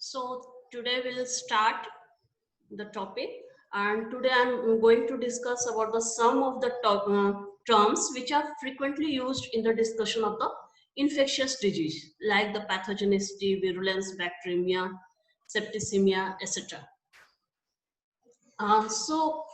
So today we'll start the topic, and today I'm going to discuss about the some of the terms which are frequently used in the discussion of the infectious disease like the pathogenicity, virulence, bacteremia, septicemia, etc. So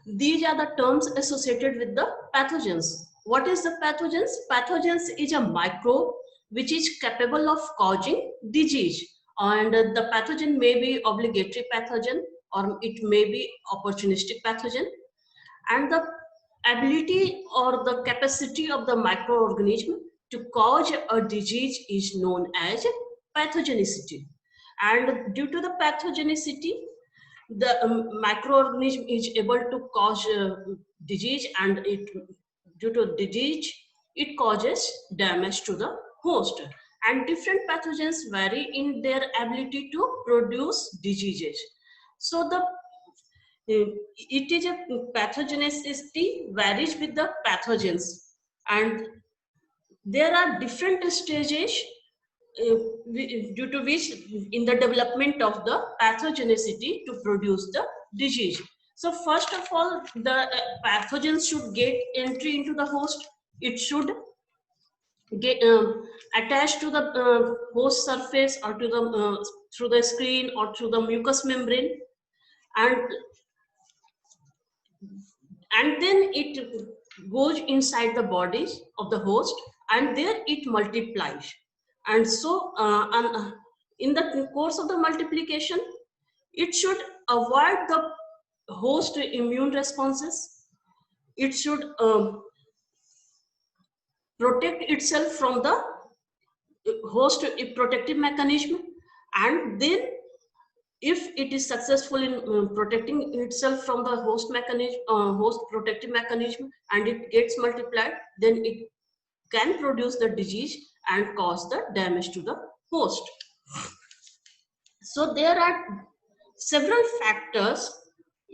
these are the terms associated with the pathogens. What is the pathogens? Pathogens is a microbe which is capable of causing disease, and the pathogen may be obligatory pathogen or it may be opportunistic pathogen, and the ability or the capacity of the microorganism to cause a disease is known as pathogenicity. And due to the pathogenicity, the microorganism is able to cause disease, and it due to disease it causes damage to the host, and different pathogens vary in their ability to produce diseases. So the it is a pathogenicity varies with the pathogens, and there are different stages due to which in the development of the pathogenicity to produce the disease. So first of all, the pathogens should get entry into the host. It should get attached to the host surface or to the through the screen or through the mucous membrane, and then it goes inside the bodies of the host, and there it multiplies. And so in the course of the multiplication, it should avoid the host immune responses. It should protect itself from the host protective mechanism, and then if it is successful in protecting itself from the host mechanism, host protective mechanism, and it gets multiplied, then it can produce the disease and cause the damage to the host. So there are several factors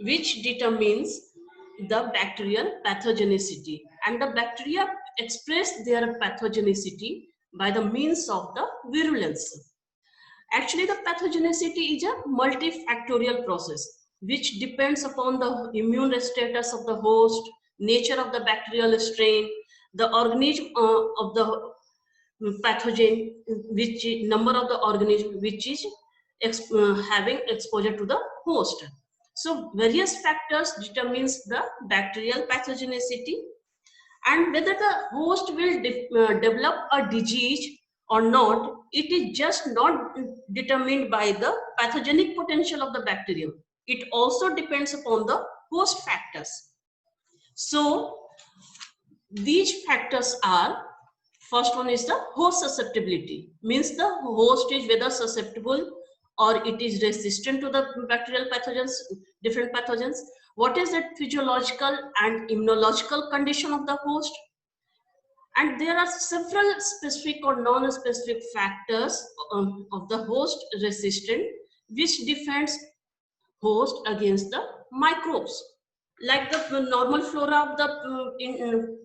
which determines the bacterial pathogenicity, and the bacteria express their pathogenicity by the means of the virulence. Actually, the pathogenicity is a multifactorial process which depends upon the immune status of the host, nature of the bacterial strain, the organism of the pathogen, which number of the organism which is having exposure to the host. So various factors determines the bacterial pathogenicity, and whether the host will develop a disease or not, it is just not determined by the pathogenic potential of the bacterium. It also depends upon the host factors. So these factors are, first one is the host susceptibility, means the host is whether susceptible or it is resistant to the bacterial pathogens, different pathogens. What is the physiological and immunological condition of the host? And there are several specific or non-specific factors of the host resistant which defends host against the microbes. Like the normal flora of the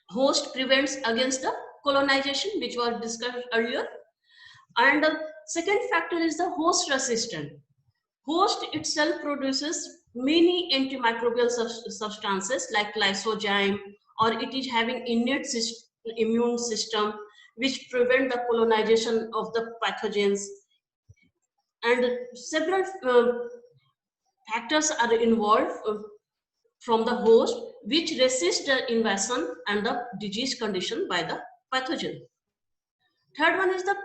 host prevents against the colonization, which was discussed earlier. And the second factor is the host resistant. Host itself produces many antimicrobial substances like lysozyme, or it is having innate immune system which prevent the colonization of the pathogens, and several factors are involved from the host which resist the invasion and the disease condition by the pathogen. Third one is the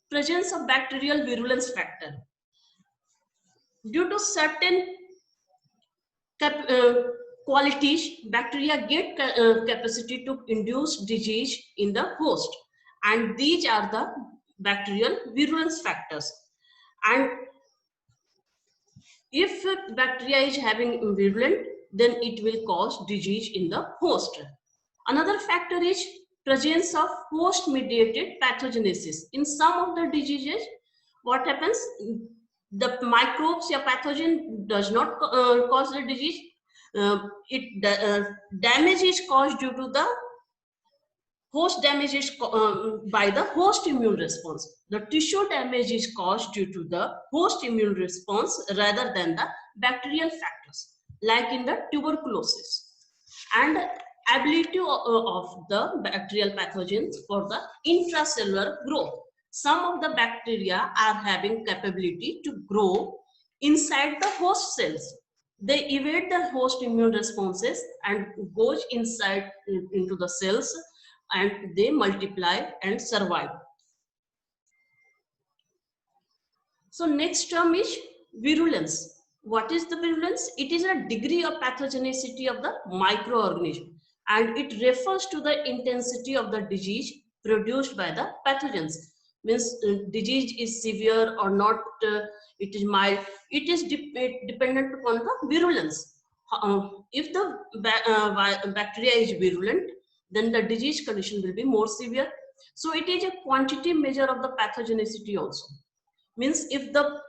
presence of bacterial virulence factor. Due to certain qualities, bacteria get capacity to induce disease in the host, and these are the bacterial virulence factors. And if bacteria is having virulent, then it will cause disease in the host. Another factor is presence of host mediated pathogenesis. In some of the diseases, what happens, the microbes or pathogen does not cause the disease. Damage is caused due to the host damage is by the host immune response. The tissue damage is caused due to the host immune response rather than the bacterial factors, like in the tuberculosis. And ability of the bacterial pathogens for the intracellular growth. Some of the bacteria are having capability to grow inside the host cells. They evade the host immune responses and goes inside into the cells, and they multiply and survive. So next term is virulence. What is the virulence? It is a degree of pathogenicity of the microorganism, and it refers to the intensity of the disease produced by the pathogens. Means disease is severe or not, it is mild. It is dependent upon the virulence. If the bacteria is virulent, then the disease condition will be more severe. So it is a quantity measure of the pathogenicity also. Means if the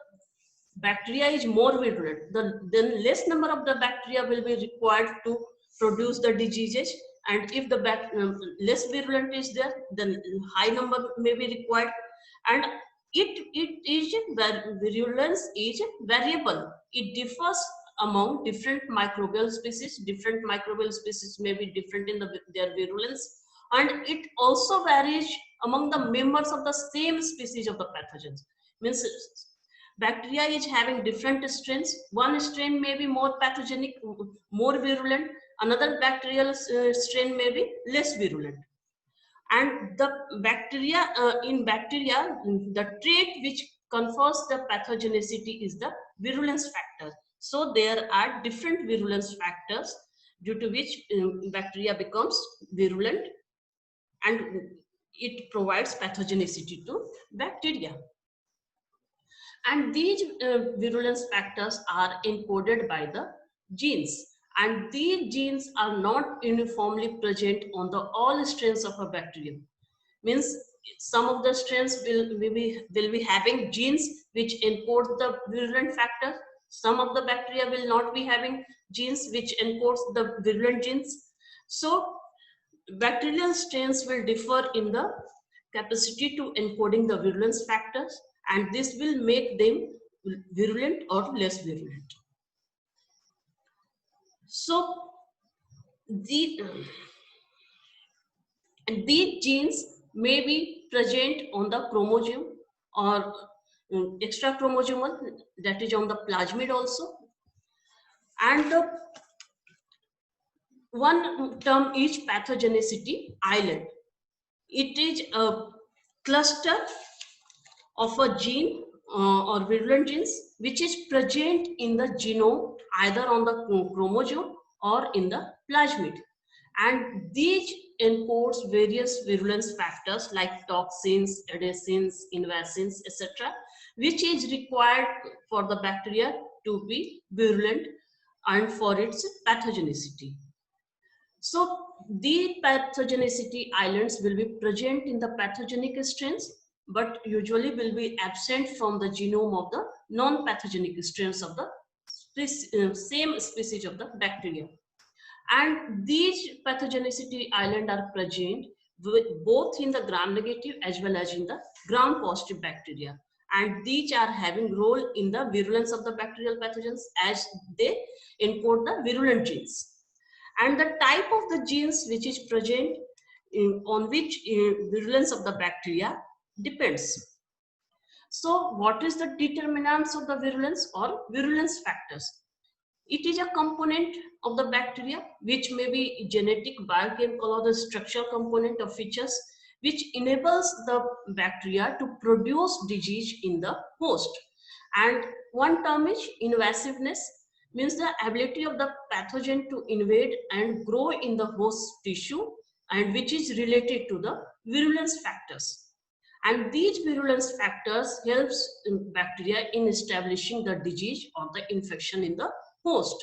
bacteria is more virulent, then less number of the bacteria will be required to produce the diseases, and if the less virulent is there, then high number may be required. And virulence is variable. It differs among different microbial species. Different microbial species may be different in their virulence, and it also varies among the members of the same species of the pathogens. Means bacteria is having different strains. One strain may be more pathogenic, more virulent. Another bacterial strain may be less virulent. And the bacteria, in bacteria, the trait which confers the pathogenicity is the virulence factor. So there are different virulence factors due to which bacteria becomes virulent, and it provides pathogenicity to bacteria. And these virulence factors are encoded by the genes, and these genes are not uniformly present on the all strains of a bacterium. Means some of the strains will be having genes which encode the virulent factor. Some of the bacteria will not be having genes which encodes the virulent genes. So bacterial strains will differ in the capacity to encoding the virulence factors, and this will make them virulent or less virulent. So these genes may be present on the chromosome or extra chromosomal, that is on the plasmid also. And the one term is pathogenicity island. It is a cluster of a gene or virulent genes which is present in the genome, either on the chromosome or in the plasmid. And these encodes various virulence factors like toxins, adhesins, invasins, etc., which is required for the bacteria to be virulent and for its pathogenicity. So the pathogenicity islands will be present in the pathogenic strains, but usually will be absent from the genome of the non-pathogenic strains of the same species of the bacteria. And these pathogenicity islands are present both in the gram-negative as well as in the gram-positive bacteria. And these are having role in the virulence of the bacterial pathogens as they encode the virulent genes. And the type of the genes which is present on which virulence of the bacteria depends. So what is the determinants of the virulence or virulence factors? It is a component of the bacteria which may be genetic, biochemical, or the structural component of features which enables the bacteria to produce disease in the host. And one term is invasiveness, means the ability of the pathogen to invade and grow in the host tissue, and which is related to the virulence factors. And these virulence factors helps bacteria in establishing the disease or the infection in the host.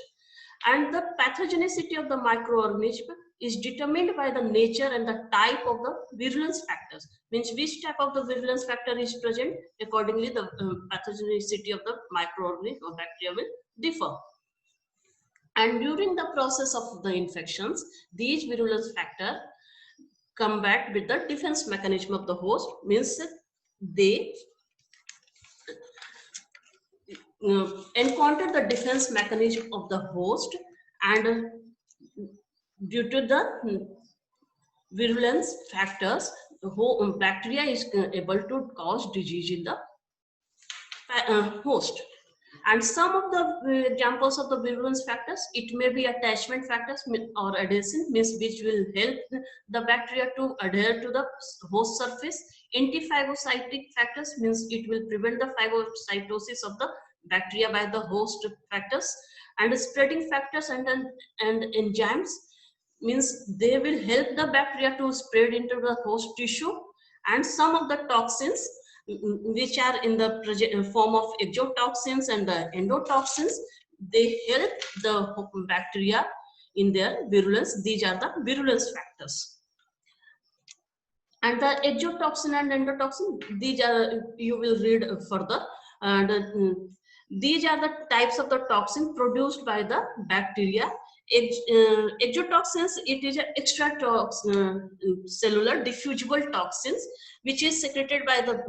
And the pathogenicity of the microorganism is determined by the nature and the type of the virulence factors. Means which type of the virulence factor is present, accordingly the pathogenicity of the microorganism or bacteria will differ. And during the process of the infections, these virulence factor combat with the defense mechanism of the host, means they encounter the defense mechanism of the host, and due to the virulence factors, the bacteria is able to cause disease in the host. And some of the examples of the virulence factors, it may be attachment factors or adhesion, means which will help the bacteria to adhere to the host surface. Antiphagocytic factors means it will prevent the phagocytosis of the bacteria by the host factors. And spreading factors and enzymes means they will help the bacteria to spread into the host tissue. And some of the toxins which are in the form of exotoxins and the endotoxins, they help the bacteria in their virulence. These are the virulence factors. And the exotoxin and endotoxin, these are, you will read further. And these are the types of the toxin produced by the bacteria. Exotoxins, it is an extra cellular diffusible toxins which is secreted by the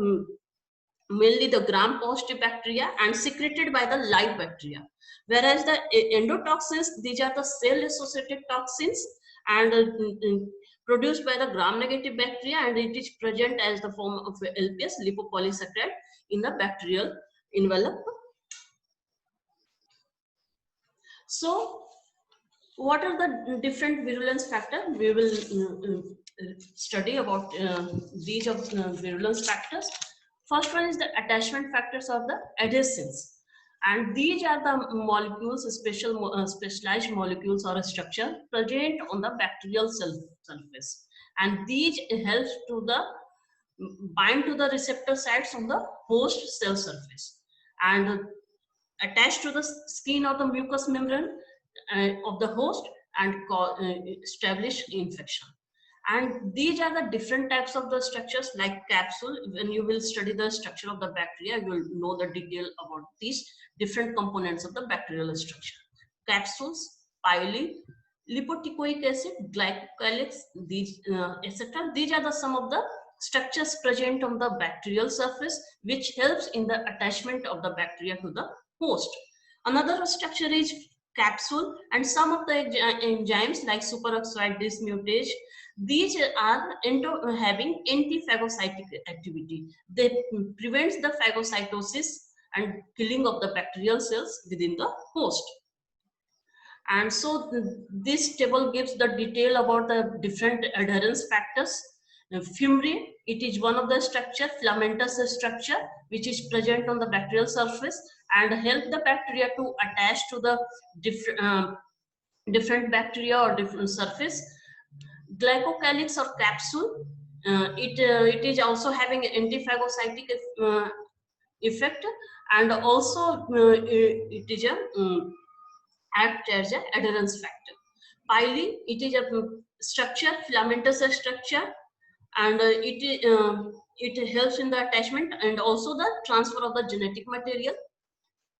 mainly the gram-positive bacteria and secreted by the live bacteria. Whereas the endotoxins, these are the cell-associated toxins and produced by the gram-negative bacteria, and it is present as the form of LPS, lipopolysaccharide, in the bacterial envelope. So, what are the different virulence factors? We will study about these of virulence factors. First one is the attachment factors of the adhesins, and these are the molecules, specialized molecules or a structure present on the bacterial cell surface, and these helps to the bind to the receptor sites on the host cell surface and attach to the skin of the mucous membrane of the host and establish infection. And these are the different types of the structures, like capsule. When you will study the structure of the bacteria, you will know the detail about these different components of the bacterial structure. Capsules, pili, lipoticoic acid, glycocalyx, these etc. These are the some of the structures present on the bacterial surface which helps in the attachment of the bacteria to the host. Another structure is capsule, and some of the enzymes like superoxide dismutase, these are having antiphagocytic activity. They prevents the phagocytosis and killing of the bacterial cells within the host. And so this table gives the detail about the different adherence factors. Fumarium, it is one of the structure, filamentous structure, which is present on the bacterial surface and help the bacteria to attach to the different bacteria or different surface. Glycocalyx or capsule, it is also having antiphagocytic effect, and also it is a act as an adherence factor. Pili, it is a structure, filamentous structure, and it helps in the attachment and also the transfer of the genetic material.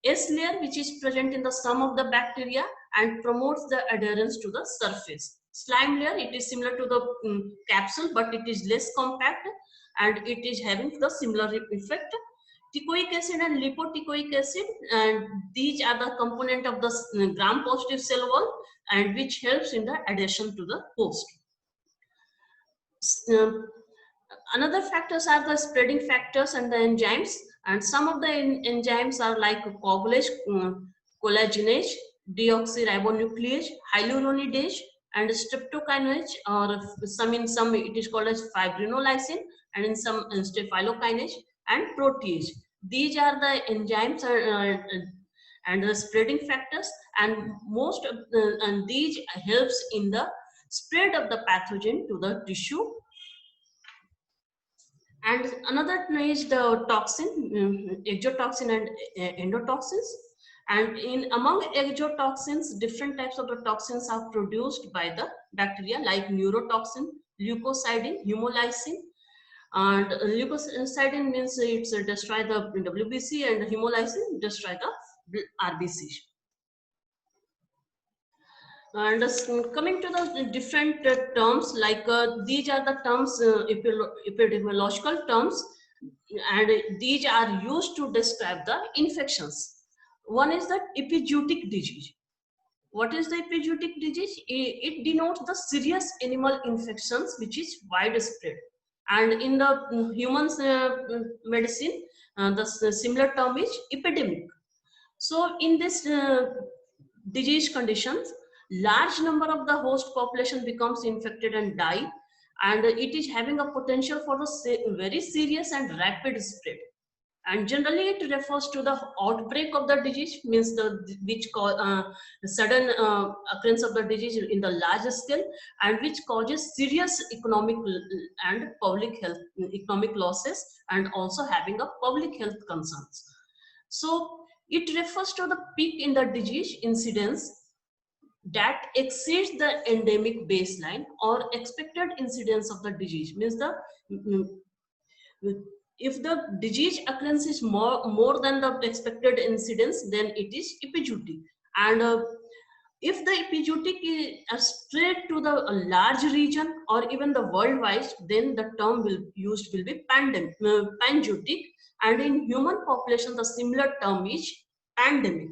S layer, which is present in the sum of the bacteria and promotes the adherence to the surface. Slime layer, it is similar to the capsule, but it is less compact and it is having the similar effect. Teichoic acid and lipoteichoic acid, and these are the component of the gram-positive cell wall and which helps in the adhesion to the host. Another factors are the spreading factors and the enzymes, and some of the enzymes are like collagenase, deoxyribonuclease, hyaluronidase, and streptokinase, or in some it is called as fibrinolysin, and in some staphylokinase and protease. These are the enzymes and the spreading factors, and most of and these helps in the spread of the pathogen to the tissue. And another is the toxin, exotoxin and endotoxins. And in among exotoxins, different types of the toxins are produced by the bacteria, like neurotoxin, leukocidin, hemolysin. And leukocidin means it's destroy the WBC, and hemolysin destroy the RBC. And coming to the different terms, like these are the terms, epidemiological terms, and these are used to describe the infections. One is the epizootic disease. What is the epizootic disease? It denotes the serious animal infections which is widespread. And in the humans medicine, the similar term is epidemic. So in this disease conditions, large number of the host population becomes infected and die, and it is having a potential for the very serious and rapid spread. And generally it refers to the outbreak of the disease, means the which sudden occurrence of the disease in the large scale, and which causes serious economic and public health economic losses, and also having a public health concerns. So it refers to the peak in the disease incidence that exceeds the endemic baseline or expected incidence of the disease, means the mm, if the disease occurrence is more than the expected incidence, then it is epizootic. And if the epizootic is spread to the large region or even the worldwide, then the term will be panzootic, and in human population the similar term is pandemic.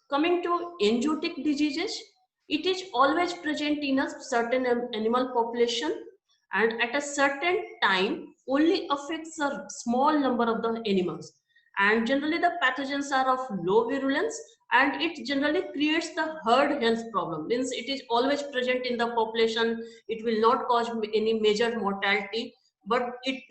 Coming to enzootic diseases, it is always present in a certain animal population, and at a certain time only affects a small number of the animals. And generally the pathogens are of low virulence, and it generally creates the herd health problem. Means it is always present in the population, it will not cause any major mortality, but it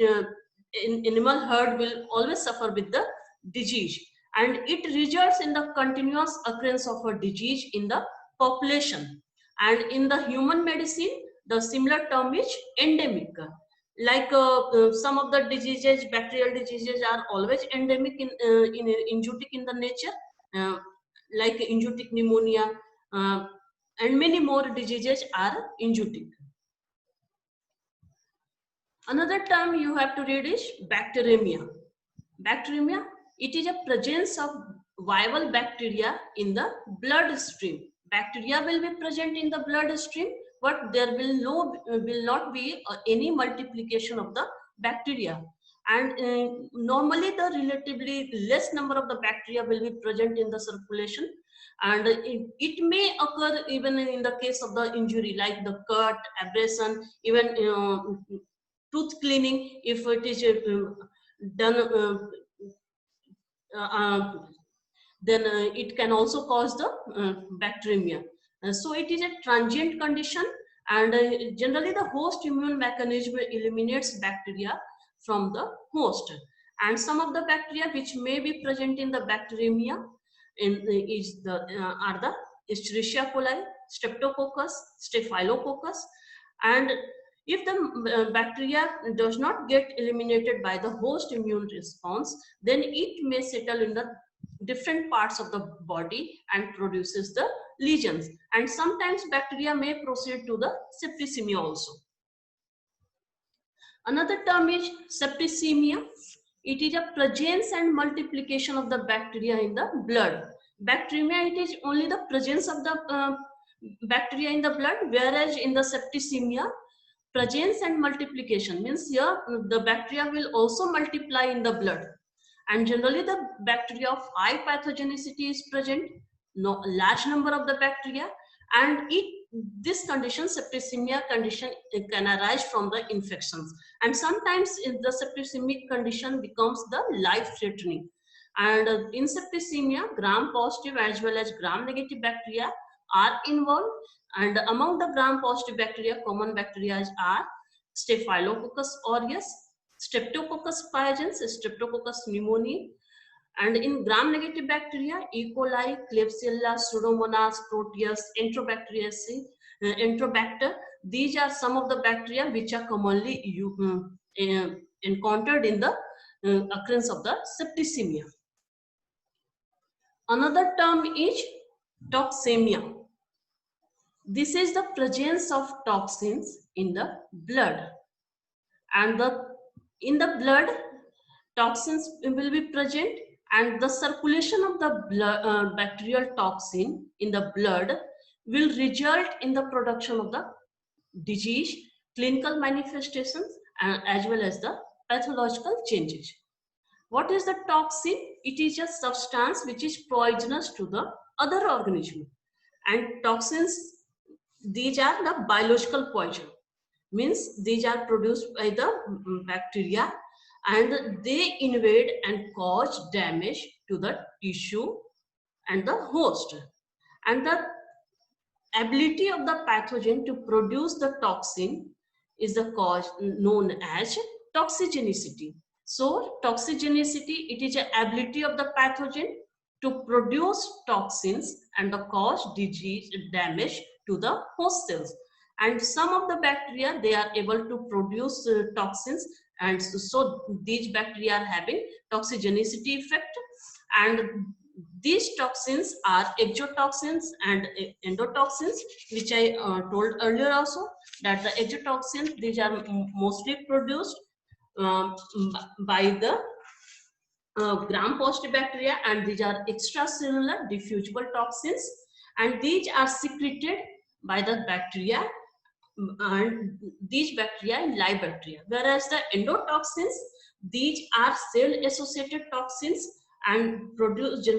in animal herd will always suffer with the disease, and it results in the continuous occurrence of a disease in the population. And in the human medicine, the similar term is endemic. Like some of the diseases, bacterial diseases are always endemic in enzootic in the nature, uh, like enzootic pneumonia, uh, and many more diseases are enzootic. Another term you have to read is bacteremia. Bacteremia, it is a presence of viral bacteria in the bloodstream. Bacteria will be present in the bloodstream, but there will not be any multiplication of the bacteria. And normally the relatively less number of the bacteria will be present in the circulation, and it may occur even in the case of the injury, like the cut, abrasion, even tooth cleaning, if it is done then it can also cause the bacteremia. So it is a transient condition, and generally the host immune mechanism eliminates bacteria from the host. And some of the bacteria which may be present in the bacteremia are the Escherichia coli, Streptococcus, Staphylococcus. And if the bacteria does not get eliminated by the host immune response, then it may settle in the different parts of the body and produces the lesions. And sometimes bacteria may proceed to the septicemia also. Another term is septicemia. It is a presence and multiplication of the bacteria in the blood. Bacteremia, it is only the presence of the bacteria in the blood, whereas in the septicemia, presence and multiplication means here the bacteria will also multiply in the blood. And generally the bacteria of high pathogenicity is present, no large number of the bacteria, and this condition, septicemia condition, can arise from the infections. And sometimes the septicemic condition becomes the life threatening. And in septicemia, gram positive as well as gram negative bacteria are involved. And among the gram positive bacteria, common bacteria are Staphylococcus aureus, Streptococcus pyogenes, Streptococcus pneumoniae. And in gram-negative bacteria, E. coli, Klebsiella, Pseudomonas, Proteus, Enterobacteriaceae, Enterobacter. These are some of the bacteria which are commonly encountered in the occurrence of the septicemia. Another term is toxemia. This is the presence of toxins in the blood. And in the blood, toxins will be present, and the circulation of the bacterial toxin in the blood will result in the production of the disease, clinical manifestations, and as well as the pathological changes. What is the toxin? It is a substance which is poisonous to the other organism. And toxins, these are the biological poison. Means these are produced by the bacteria and they invade and cause damage to the tissue and the host. And the ability of the pathogen to produce the toxin is the cause known as toxigenicity. So toxigenicity, it is the ability of the pathogen to produce toxins and the cause disease damage to the host cells. And some of the bacteria, they are able to produce toxins, and so these bacteria are having toxigenicity effect. And these toxins are exotoxins and endotoxins, which I told earlier also, that the exotoxins, these are mostly produced um, by the gram-positive bacteria, and these are extracellular diffusible toxins, and these are secreted by the bacteria, and these bacteria in live bacteria. Whereas the endotoxins, these are cell-associated toxins and produced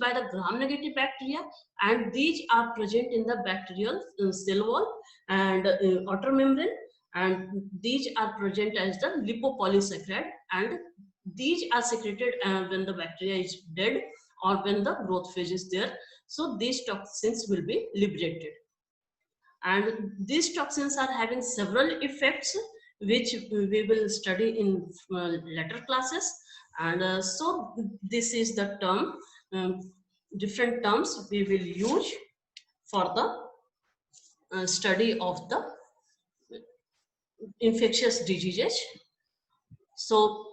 by the gram-negative bacteria, and these are present in the bacterial cell wall and outer membrane, and these are present as the lipopolysaccharide, and these are secreted when the bacteria is dead or when the growth phase is there. So these toxins will be liberated. And these toxins are having several effects which we will study in later classes. And so this is the term, different terms we will use for the study of the infectious diseases. So